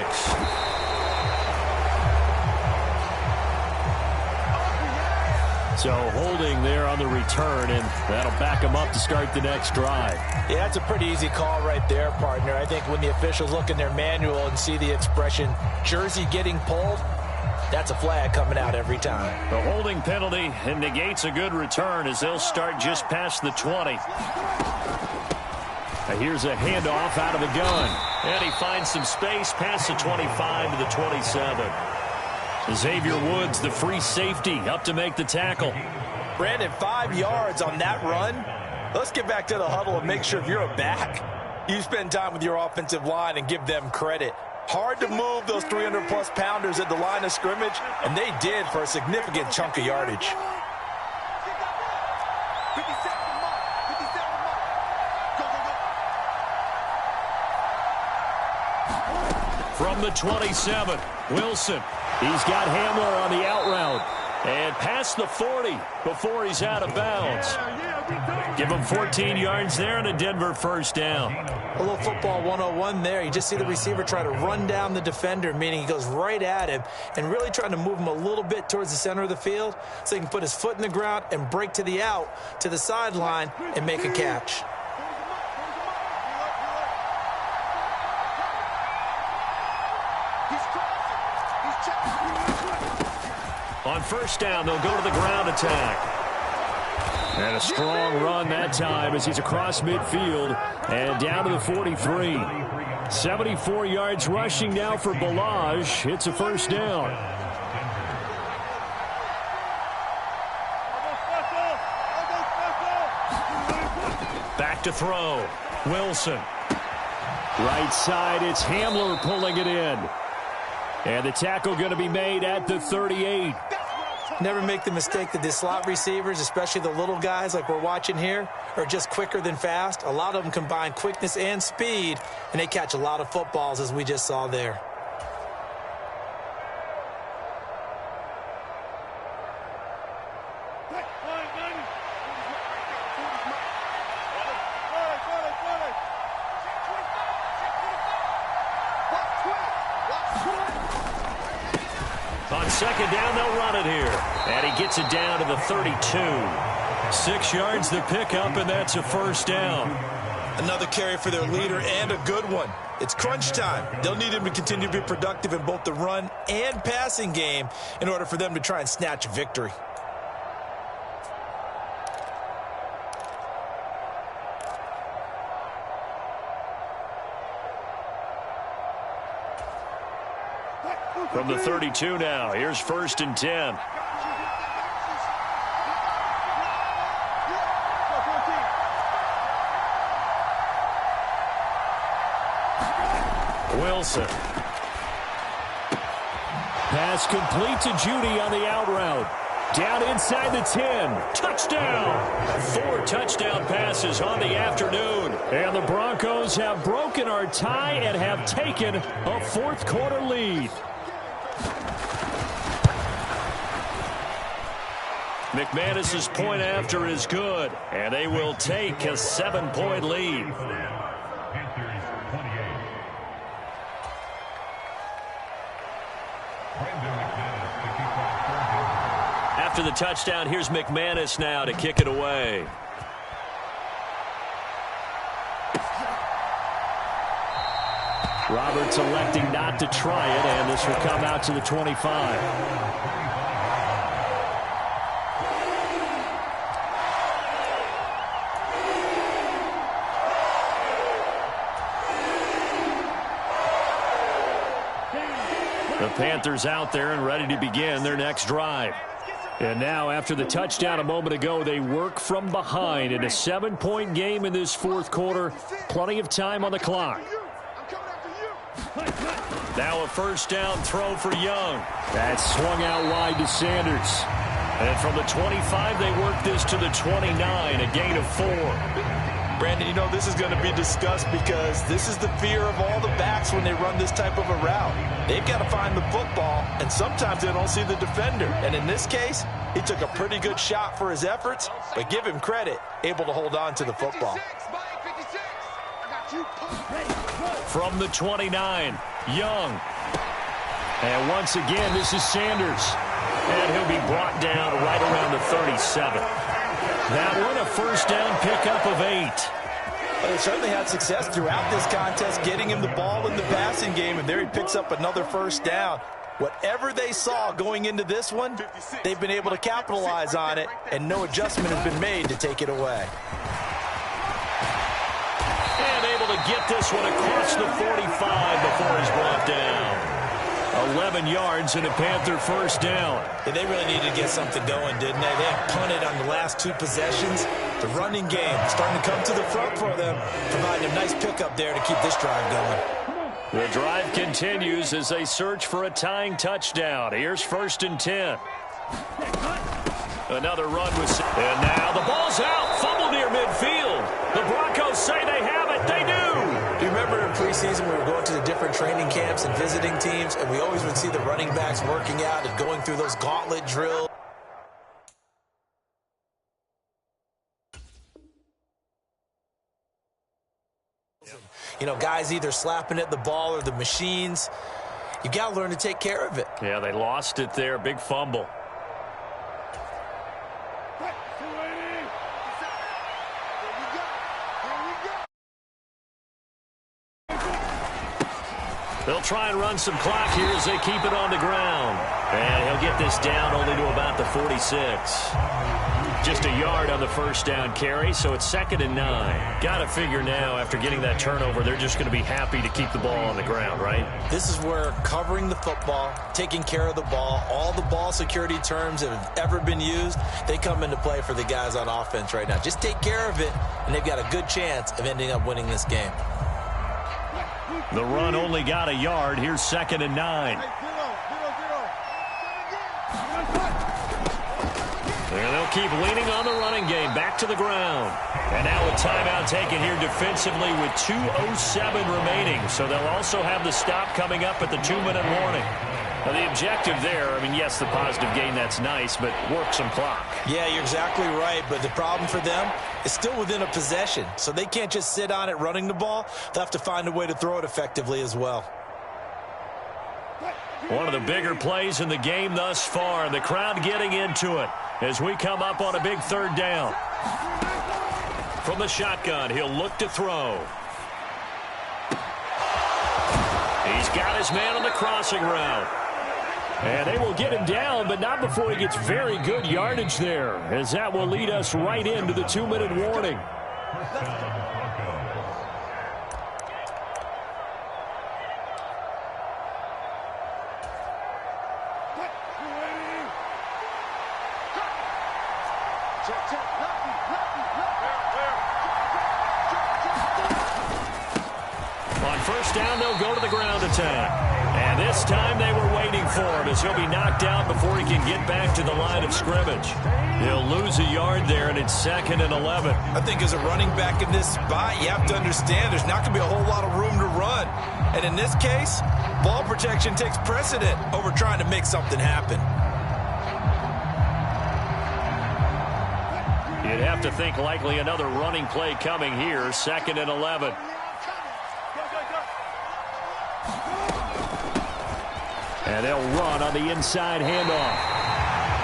So holding there on the return, and that'll back them up to start the next drive. Yeah, that's a pretty easy call right there, partner. I think when the officials look in their manual and see the expression, jersey getting pulled, that's a flag coming out every time. The holding penalty and negates a good return as they'll start just past the 20. Here's a handoff out of the gun. And he finds some space past the 25 to the 27. Xavier Woods, the free safety, up to make the tackle. Brandon, 5 yards on that run. Let's get back to the huddle and make sure if you're a back, you spend time with your offensive line and give them credit. Hard to move those 300-plus pounders at the line of scrimmage, and they did for a significant chunk of yardage. From the 27, Wilson. He's got Hamler on the out route. And past the 40 before he's out of bounds. Give him 14 yards there and a Denver 1st down. A little football 101 there. You just see the receiver try to run down the defender, meaning he goes right at him and really trying to move him a little bit towards the center of the field so he can put his foot in the ground and break to the out, to the sideline, and make a catch. On 1st down, they'll go to the ground attack. And a strong run that time as he's across midfield and down to the 43. 74 yards rushing now for Balaj. It's a 1st down. Back to throw. Wilson. Right side, it's Hamler pulling it in. And the tackle going to be made at the 38. Never make the mistake that the slot receivers, especially the little guys like we're watching here, are just quicker than fast. A lot of them combine quickness and speed, and they catch a lot of footballs, as we just saw there. On 2nd down, they'll run it here. And he gets it down to the 32. 6 yards the pickup, and that's a 1st down. Another carry for their leader, and a good one. It's crunch time. They'll need him to continue to be productive in both the run and passing game in order for them to try and snatch a victory. From the 32 now, here's 1st and 10. Wilson. Pass complete to Judy on the out route. Down inside the 10. Touchdown! 4 touchdown passes on the afternoon. And the Broncos have broken our tie and have taken a 4th quarter lead. McManus's point after is good, and they will take a 7-point lead. after the touchdown, here's McManus now to kick it away. Roberts electing not to try it, and this will come out to the 25. The Panthers out there and ready to begin their next drive. And now, after the touchdown a moment ago, they work from behind in a 7-point game in this fourth quarter. Plenty of time on the clock. Now a first down throw for Young. That's swung out wide to Sanders. And from the 25, they work this to the 29, a gain of 4. Brandon, you know this is going to be discussed because this is the fear of all the backs when they run this type of a route. They've got to find the football, and sometimes they don't see the defender. And in this case, he took a pretty good shot for his efforts, but give him credit, able to hold on to the football. From the 29, Young. And once again, this is Sanders. And he'll be brought down right around the 37. That one a first down pickup of 8. Well, they certainly had success throughout this contest, getting him the ball in the passing game, and there he picks up another first down. Whatever they saw going into this one, they've been able to capitalize on it, and no adjustment has been made to take it away. And able to get this one across the 45 before he's brought down. 11 yards and a Panther first down. Yeah, they really needed to get something going, didn't they? They had punted on the last 2 possessions. The running game starting to come to the front for them, providing a nice pickup there to keep this drive going. The drive continues as they search for a tying touchdown. Here's 1st and 10. Another run with... And now the ball's out. Fumble near midfield. The Broncos say they have it. They do. Do you remember in preseason we were going to the different training camps and visiting teams, and we always would see the running backs working out and going through those gauntlet drills? You know, guys either slapping at the ball or the machines. You got to learn to take care of it. Yeah, they lost it there. Big fumble. They'll try and run some clock here as they keep it on the ground. And he'll get this down only to about the 46. Just a yard on the first down carry, so it's 2nd and 9. Got to figure now, after getting that turnover, they're just going to be happy to keep the ball on the ground, right? This is where covering the football, taking care of the ball, all the ball security terms that have ever been used, they come into play for the guys on offense right now. Just take care of it, and they've got a good chance of ending up winning this game. The run only got a yard. Here's 2nd and 9. And they'll keep leaning on the running game. Back to the ground. And now a timeout taken here defensively with 2:07 remaining. So they'll also have the stop coming up at the 2-minute warning. Now the objective there, I mean, yes, the positive gain, that's nice, but work some clock. Yeah, you're exactly right, but the problem for them is still within a possession. So they can't just sit on it running the ball. They'll have to find a way to throw it effectively as well. One of the bigger plays in the game thus far, and the crowd getting into it as we come up on a big 3rd down. From the shotgun, he'll look to throw. He's got his man on the crossing route. And they will get him down, but not before he gets very good yardage there, as that will lead us right into the 2-minute warning. On first down, they'll go to the ground attack. And this time they were waiting for him as he'll be knocked out before he can get back to the line of scrimmage. He'll lose a yard there, and it's 2nd and 11. I think as a running back in this spot, you have to understand there's not going to be a whole lot of room to run. And in this case, ball protection takes precedent over trying to make something happen. You'd have to think likely another running play coming here, 2nd and 11. And they'll run on the inside handoff.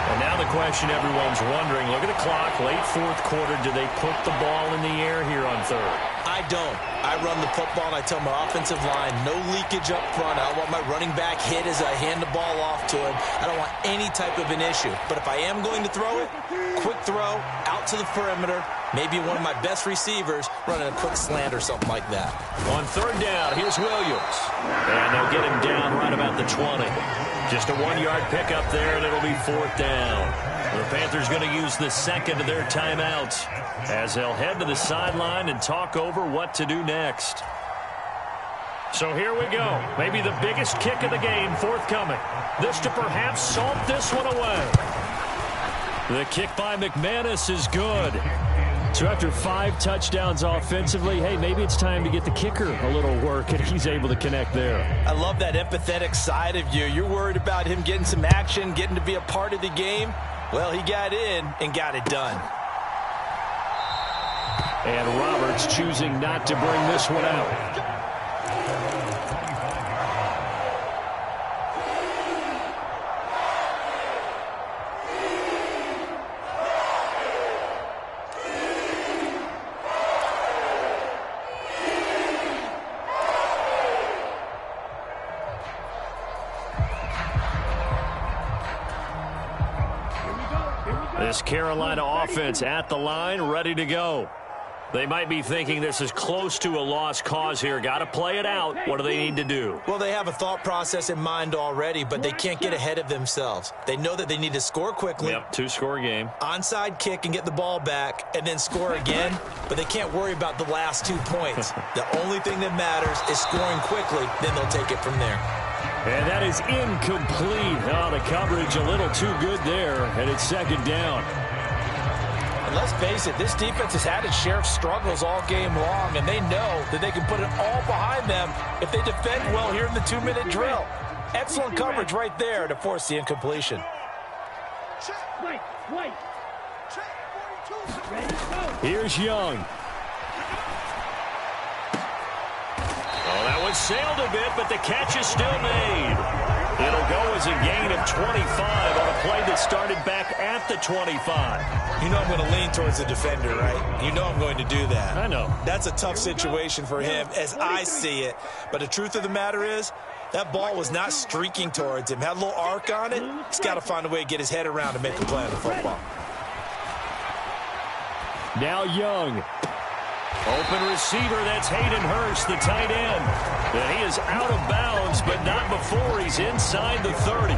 And now the question everyone's wondering, look at the clock, late fourth quarter, do they put the ball in the air here on third? I don't. I run the football, and I tell my offensive line, no leakage up front. I don't want my running back hit as I hand the ball off to him. I don't want any type of an issue. But if I am going to throw it, quick throw, out to the perimeter, maybe one of my best receivers running a quick slant or something like that. On third down, here's Williams. And they'll get him down right about the 20. Just a 1-yard pickup there, and it'll be fourth down. The Panthers going to use the second of their timeouts as they'll head to the sideline and talk over what to do next. So here we go. Maybe the biggest kick of the game forthcoming. This to perhaps salt this one away. The kick by McManus is good. So after 5 touchdowns offensively, hey, maybe it's time to get the kicker a little work, and he's able to connect there. I love that empathetic side of you. You're worried about him getting some action, getting to be a part of the game. Well, he got in and got it done. And Roberts choosing not to bring this one out. This Carolina offense at the line, ready to go. They might be thinking this is close to a lost cause here. Got to play it out. What do they need to do? Well, they have a thought process in mind already, but they can't get ahead of themselves. They know that they need to score quickly. Yep, 2-score game. Onside kick and get the ball back and then score again, but they can't worry about the last 2 points. The only thing that matters is scoring quickly, then they'll take it from there. And that is incomplete. Oh, the coverage a little too good there, and it's second down. And let's face it, this defense has had its share of struggles all game long, and they know that they can put it all behind them if they defend well here in the 2-minute drill. Excellent coverage right there to force the incompletion. Here's Young. Oh, that one sailed a bit, but the catch is still made. It'll go as a gain of 25 on a play that started back at the 25. You know I'm going to lean towards the defender, right? You know I'm going to do that. I know. That's a tough situation for him as I see it. But the truth of the matter is, that ball was not streaking towards him. Had a little arc on it. He's got to find a way to get his head around and make a play on the football. Now Young. Open receiver, that's Hayden Hurst, the tight end. And he is out of bounds, but not before he's inside the 30.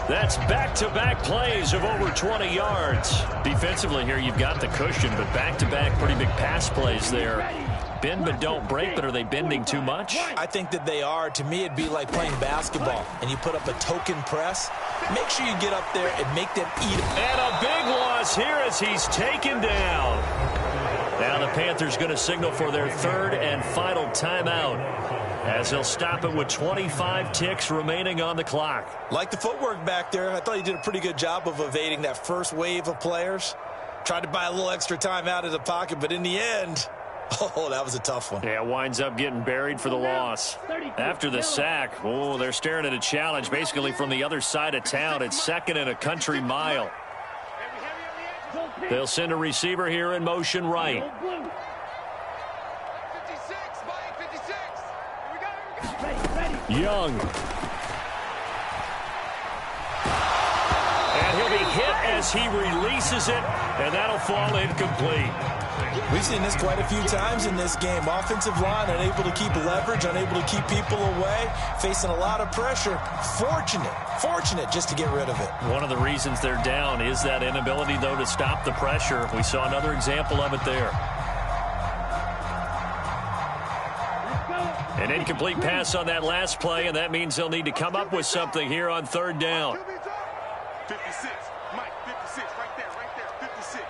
That's back-to-back plays of over 20 yards. Defensively here, you've got the cushion, but back-to-back pretty big pass plays there. Bend but don't break, but are they bending too much? I think that they are. To me, it'd be like playing basketball, and you put up a token press. Make sure you get up there and make them eat. And a big loss here as he's taken down. Now the Panthers going to signal for their third and final timeout as they'll stop it with 25 ticks remaining on the clock. Like the footwork back there, I thought he did a pretty good job of evading that first wave of players. Tried to buy a little extra time out of the pocket, but in the end, oh, that was a tough one. Yeah, winds up getting buried for the loss. After the sack, oh, they're staring at a challenge basically from the other side of town. It's second and a country mile. They'll send a receiver here in motion right. 56, Mike, 56. Young. And he'll be hit as he releases it, and that'll fall incomplete. We've seen this quite a few times in this game. Offensive line unable to keep leverage, unable to keep people away, facing a lot of pressure. Fortunate just to get rid of it. One of the reasons they're down is that inability, though, to stop the pressure. We saw another example of it there. An incomplete pass on that last play, and that means they'll need to come up with something here on third down. 56, Mike, 56, right there, 56.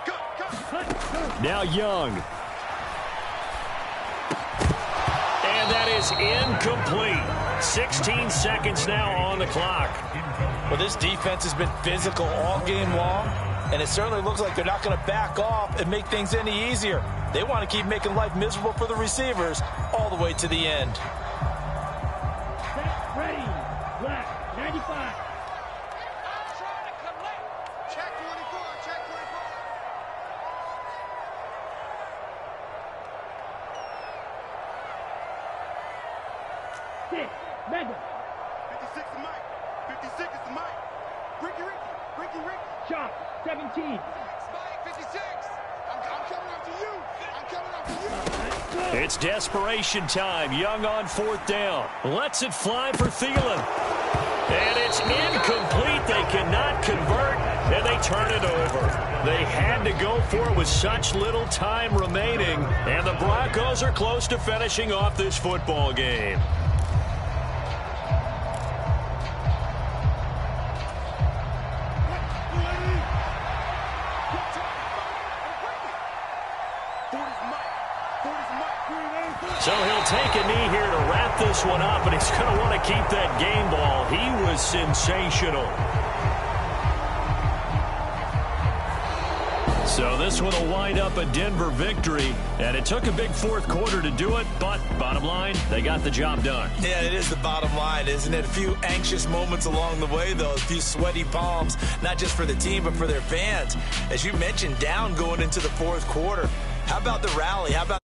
Go. Now Young. And that is incomplete. 16 seconds now on the clock. Well, this defense has been physical all game long, and it certainly looks like they're not going to back off and make things any easier. They want to keep making life miserable for the receivers all the way to the end. Ready, black, 95. Mega. 56 is Mike. 56 is Mike. Ricky. Sharp. 17. Mike, 56. I'm coming after you. I'm coming after you. It's desperation time. Young on 4th down. Lets it fly for Thielen. And it's incomplete. They cannot convert, and they turn it over. They had to go for it with such little time remaining, and the Broncos are close to finishing off this football game. So he'll take a knee here to wrap this one up, and he's going to want to keep that game ball. He was sensational. So this one will wind up a Denver victory, and it took a big 4th quarter to do it, but bottom line, they got the job done. Yeah, it is the bottom line, isn't it? A few anxious moments along the way, though, a few sweaty palms, not just for the team, but for their fans. As you mentioned, down going into the 4th quarter. How about the rally? How about